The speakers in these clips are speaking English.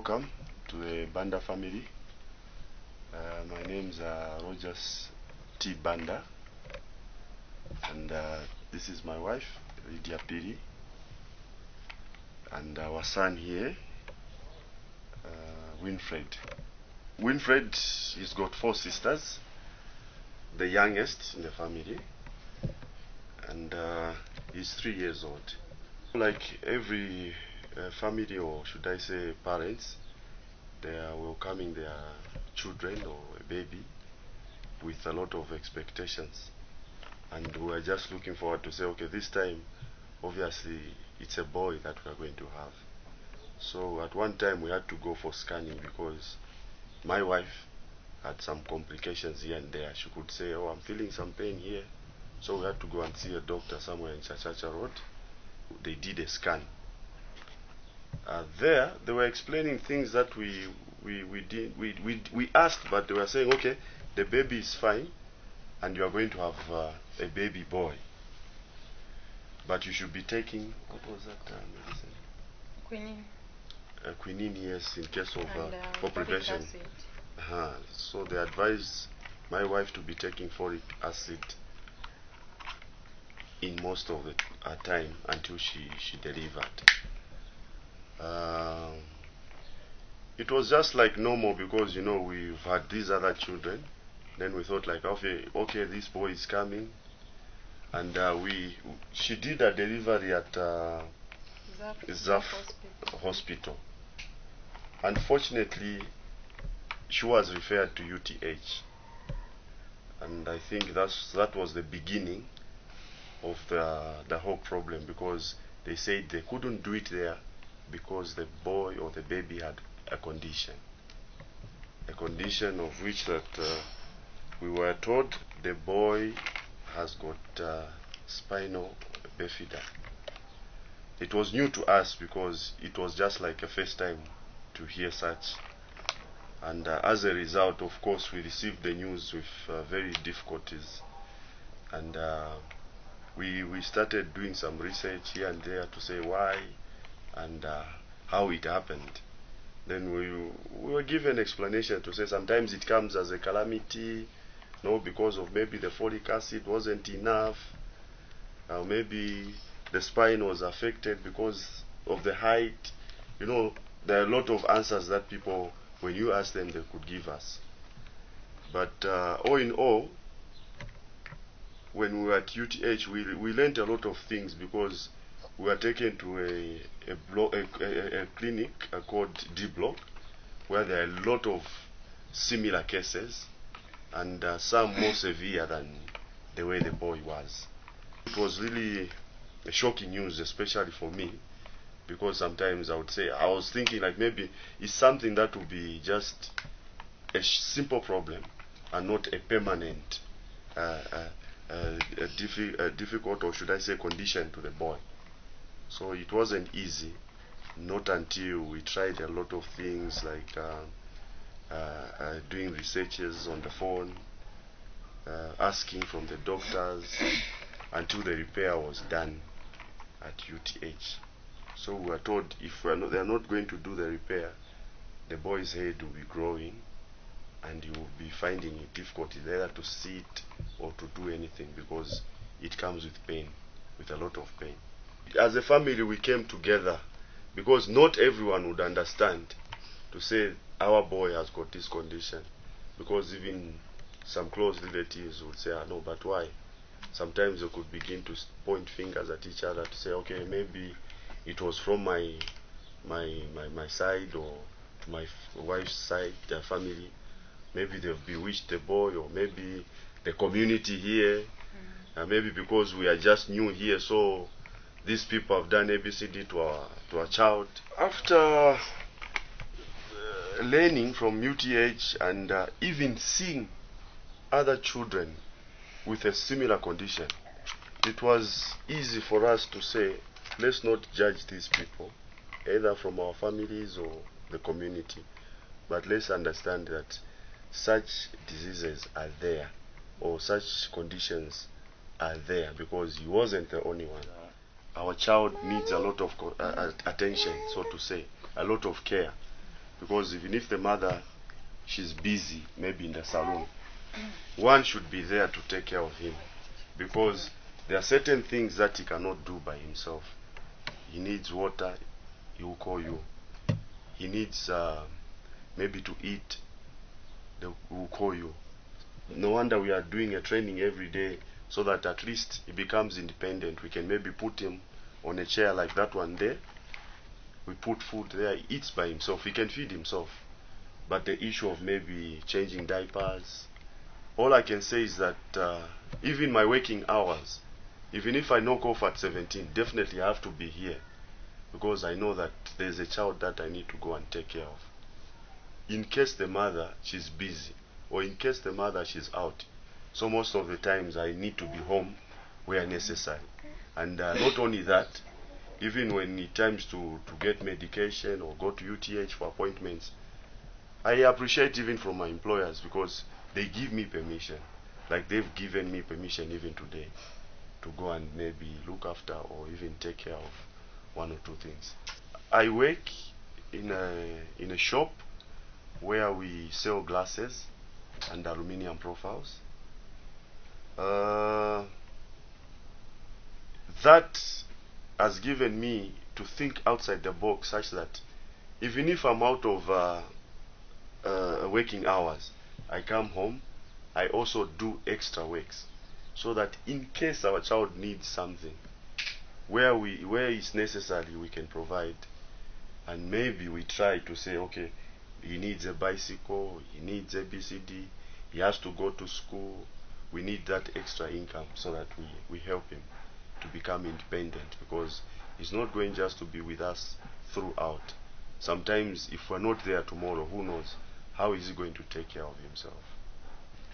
welcome to the Banda family. My name's Rogers T. Banda, and this is my wife, Lydia Piri, and our son here, Winfred. Winfred, he's got 4 sisters, the youngest in the family, and he's 3 years old. Like every family, or should I say parents, they are welcoming their children or a baby with a lot of expectations, and we are just looking forward to say, okay, this time obviously it's a boy that we are going to have. So at one time we had to go for scanning because my wife had some complications here and there. She could say, oh, I'm feeling some pain here, so we had to go and see a doctor somewhere in Chachacha Road. They did a scan. There they were explaining things that we asked, but they were saying, okay, the baby is fine and you are going to have a baby boy, but you should be taking, what was that medicine? Quinine. Quinine, yes, in case of for Folic prevention. acid. So they advised my wife to be taking folic acid in most of the time until she delivered. It was just like normal because, you know, we've had these other children. Then we thought like, okay, this boy is coming, and she did a delivery at Zaf Hospital. Unfortunately, she was referred to UTH, and I think that was the beginning of the whole problem, because they said they couldn't do it there because the boy or the baby had a condition of which that we were told the boy has got Spina Bifida. It was new to us because it was just like a first time to hear such, and as a result, of course, we received the news with very difficulties, and we started doing some research here and there to say why and how it happened. Then we were given explanation to say sometimes it comes as a calamity, because of maybe the folic acid wasn't enough, maybe the spine was affected because of the height. There are a lot of answers that people, when you ask them, they could give us. But all in all, when we were at UTH, we learned a lot of things because we were taken to a clinic called D Block, where there are a lot of similar cases, and some more severe than the way the boy was. It was really a shocking news, especially for me, because sometimes I would say, I was thinking like maybe it's something that would be just a simple problem and not a permanent difficult, or should I say, condition to the boy. So it wasn't easy, not until we tried a lot of things like doing researches on the phone, asking from the doctors, until the repair was done at UTH. So we were told if they are not going to do the repair, the boy's head will be growing and he will be finding it difficult either to sit or to do anything because it comes with pain, with a lot of pain. As a family, we came together because not everyone would understand to say our boy has got this condition, because even some close relatives would say, no, but why? Sometimes they could begin to point fingers at each other to say, okay, maybe it was from my side or my wife's side, their family. Maybe they've bewitched the boy, or maybe the community here, maybe because we are just new here, so these people have done ABCD to our child. After learning from UTH and even seeing other children with a similar condition, it was easy for us to say, let's not judge these people, either from our families or the community, but let's understand that such diseases are there, or such conditions are there, because he wasn't the only one. Our child needs a lot of attention, so to say, a lot of care, because even if the mother, she's busy, maybe in the salon, one should be there to take care of him, because there are certain things that he cannot do by himself. He needs water, he will call you. He needs maybe to eat, they will call you. No wonder we are doing a training every day, so that at least he becomes independent. We can maybe put him on a chair like that one day. We put food there, he eats by himself, he can feed himself. But the issue of maybe changing diapers, all I can say is that even my working hours, even if I knock off at 17, definitely I have to be here, because I know that there's a child that I need to go and take care of. In case the mother, she's busy, or in case the mother, she's out. So most of the times I need to be home where necessary. And not only that, even when it times to get medication or go to UTH for appointments, I appreciate even from my employers, because they give me permission. Like they've given me permission even today to go and maybe look after or even take care of one or two things. I work in a shop where we sell glasses and aluminium profiles. That has given me to think outside the box, such that even if I'm out of working hours, I come home, I also do extra works, so that in case our child needs something, where it's necessary, we can provide. And maybe we try to say, okay, he needs a bicycle, he needs ABCD, he has to go to school, we need that extra income, so that we help him to become independent, because he's not going just to be with us throughout. Sometimes if we're not there tomorrow, who knows how is he going to take care of himself.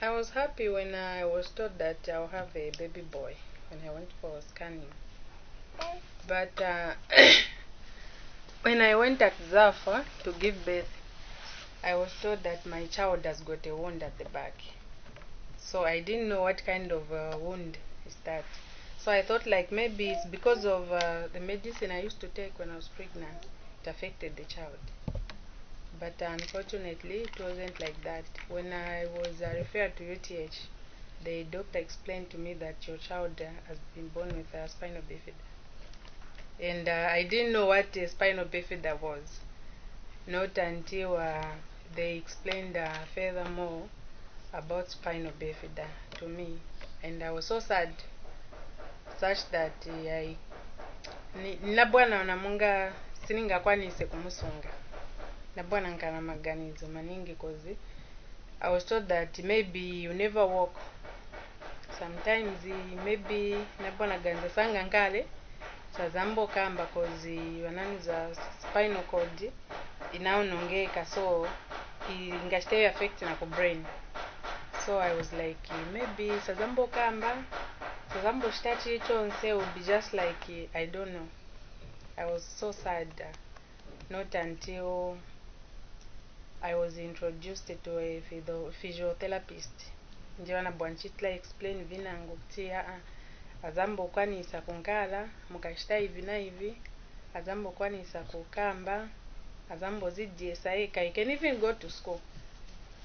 I was happy when I was told that I'll have a baby boy when I went for scanning. But when I went at Zafa to give birth, I was told that my child has got a wound at the back. So I didn't know what kind of wound is that. So I thought like maybe it's because of the medicine I used to take when I was pregnant. It affected the child. But unfortunately, it wasn't like that. When I was referred to UTH, the doctor explained to me that your child has been born with a spina bifida. And I didn't know what a spina bifida was. Not until they explained furthermore about spina bifida to me. And I was so sad, such that nilabwana namunga siningakwanise kumusunga. Nabwana nkana maganizo maningi, cause I was told that maybe you never walk. Sometimes maybe nabwana ganza sanga nkale sazambo kamba, cause wananuza spinal cord inaonongeka, so ingashite affect na ku brain. So I was like, maybe sazambo kamba, sazambo shitachi chonse will be just like, I don't know. I was so sad. Not until I was introduced to a physiotherapist. Njiwana bwanchitla explain vinango kutia azambo kwanisa kunkala mukashita hivi na hivi, azambo kwanisa kukamba, azambo zidie saika, I can even go to school.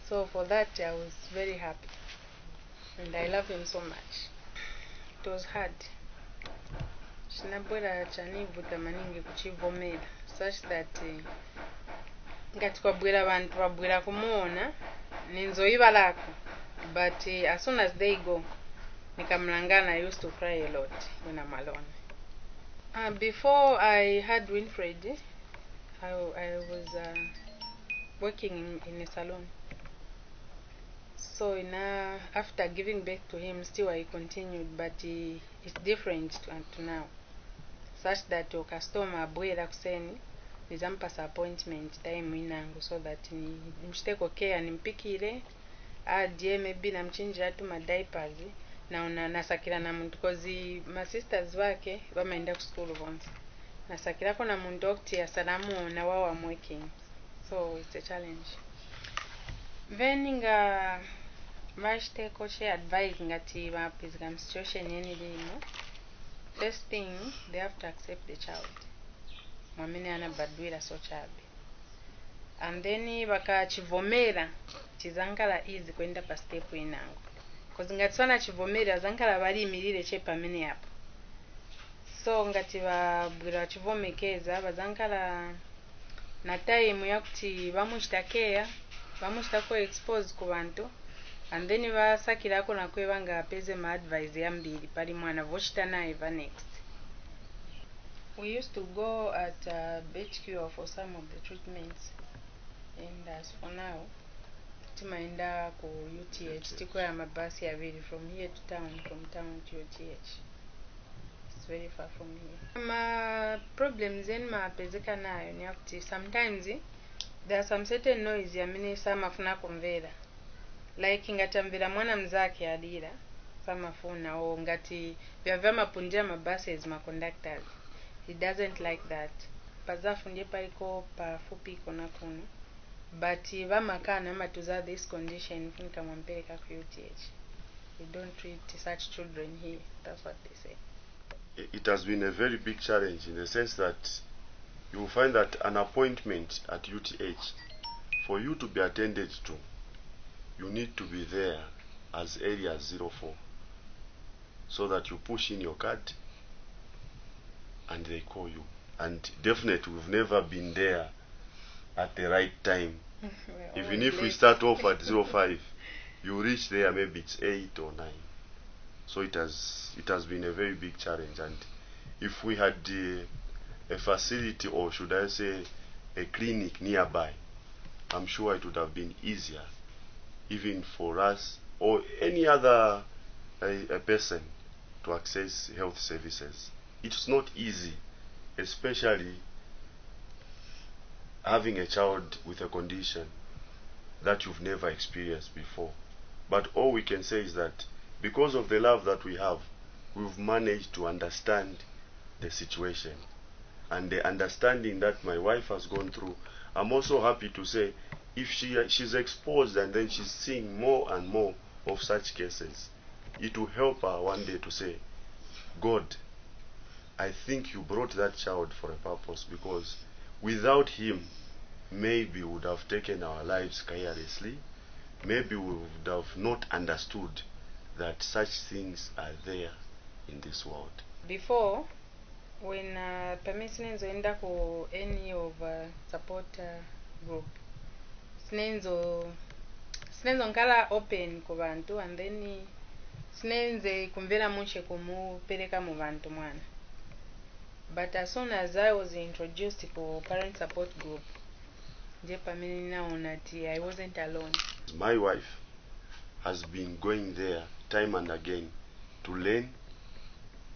So for that I was very happy, and I love him so much. It was hard. Shinabwera chanivuta maningi kuchivomera, such that ngati kwabwera abantu babwera kumuona ninzoiba lako, but as soon as they go nikamlangana. I used to cry a lot when I'm alone. Before I had Winfred, I was working in a salon. So after giving birth to him, still I continued, but it's different to now, such that your customer abwera kuseni nizampasa appointment time inangu, so that nimshiteko care nimpikire adye, maybe namchinjira tu ma diapers na nasakira na muntu, cause my sisters wake bamaenda ku school bonse, nasakirako na muntu okuti asalamu na wao I'm working, so it's a challenge. Then vashiteko she advise ngati bapizika mu situation yeni limo. First thing, they have to accept the child. Mwamene anabadwira so chabe. and then vakachivomera chizankala easy kuenda pa step inango, cause ngati vanachivomera zankala valiyimirire che pamene apo. So ngati vabwera vachivomekeza vazankala na time yakuti vamuchitakeya vamuchitako expose ku vantu, and then vasakirako nakwe vangapeze ma-advice yambiri pali mwana vochita naye va next. We used to go at BHQ for some of the treatments, and as for now timaenda ku UTH tikwera mabasi aviri from here to town, from town to UTH. It's very far from here. Ma problems in mapezeka nayo ni yakuti sometimes there are some certain noise yamene samafuna kumvera, like ngati amvera mwana mzake alira samafuna, o ngati vyavya mapundira mabuses ma conductors, he doesn't like that. Pazafu ndiye paliko pafupi kona kuno, but vamakana matuza this condition funika mwampereka ku UTH. We don't treat such children here, that's what they say. It has been a very big challenge in the sense that you will find that an appointment at UTH, for you to be attended to, you need to be there as early as 04, so that you push in your card and they call you. And definitely we've never been there at the right time. Even if we start off at 05, you reach there maybe it's 8 or 9. So it has been a very big challenge. And if we had a facility, or should I say a clinic nearby, I'm sure it would have been easier even for us or any other a person to access health services. It's not easy, especially having a child with a condition that you've never experienced before. But all we can say is that because of the love that we have, we've managed to understand the situation. And the understanding that my wife has gone through, I'm also happy to say, if she's exposed and then she's seeing more and more of such cases, it will help her one day to say, God, I think you brought that child for a purpose, because without him, maybe we would have taken our lives carelessly. Maybe we would have not understood that such things are there in this world. Before, when permission zoenda ku any of support group, sinenzo nkala open ku bantu, and then sinenze kumvera mushe kumupereka mu bantu mwana. But as soon as I was introduced to parent support group, je pamene naona ati I wasn't alone. My wife has been going there time and again to learn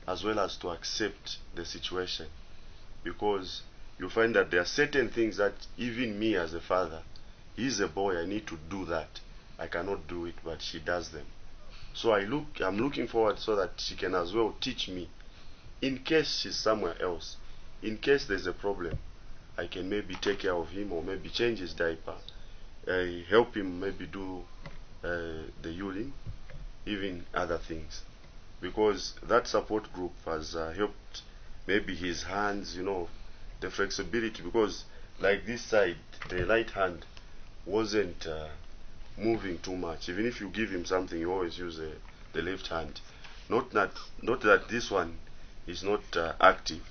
as well as to accept the situation, because you find that there are certain things that even me as a father, he's a boy, I need to do that, I cannot do it, but she does them. So I'm looking forward so that she can as well teach me, in case she's somewhere else, in case there's a problem, I can maybe take care of him, or maybe change his diaper, help him maybe do the urine, even other things. Because that support group has helped maybe his hands, the flexibility, because like this side, the right hand wasn't moving too much. Even if you give him something, you always use the left hand. Not that this one is not active,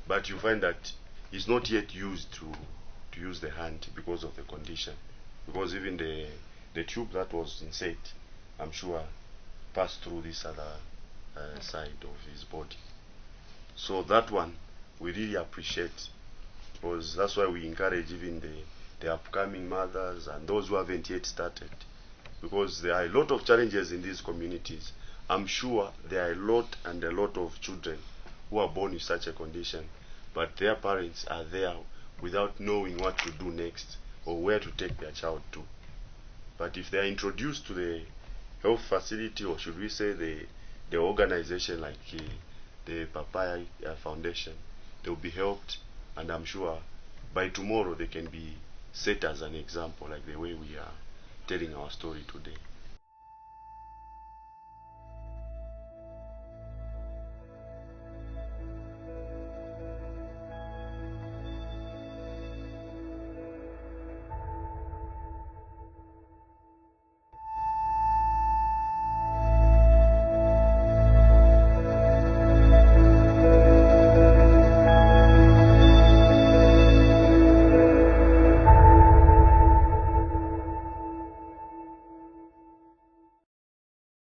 but you find that he's not yet used to use the hand because of the condition. Because even the tube that was inside, I'm sure, passed through this other side of his body. So that one we really appreciate, because that's why we encourage even the upcoming mothers and those who haven't yet started, because there are a lot of challenges in these communities. I'm sure there are a lot of children who are born with such a condition, but their parents are there without knowing what to do next or where to take their child to. But if they are introduced to the health facility, or should we say the organization like the Papaya Foundation, they will be helped, and I'm sure by tomorrow they can be set as an example, like the way we are telling our story today.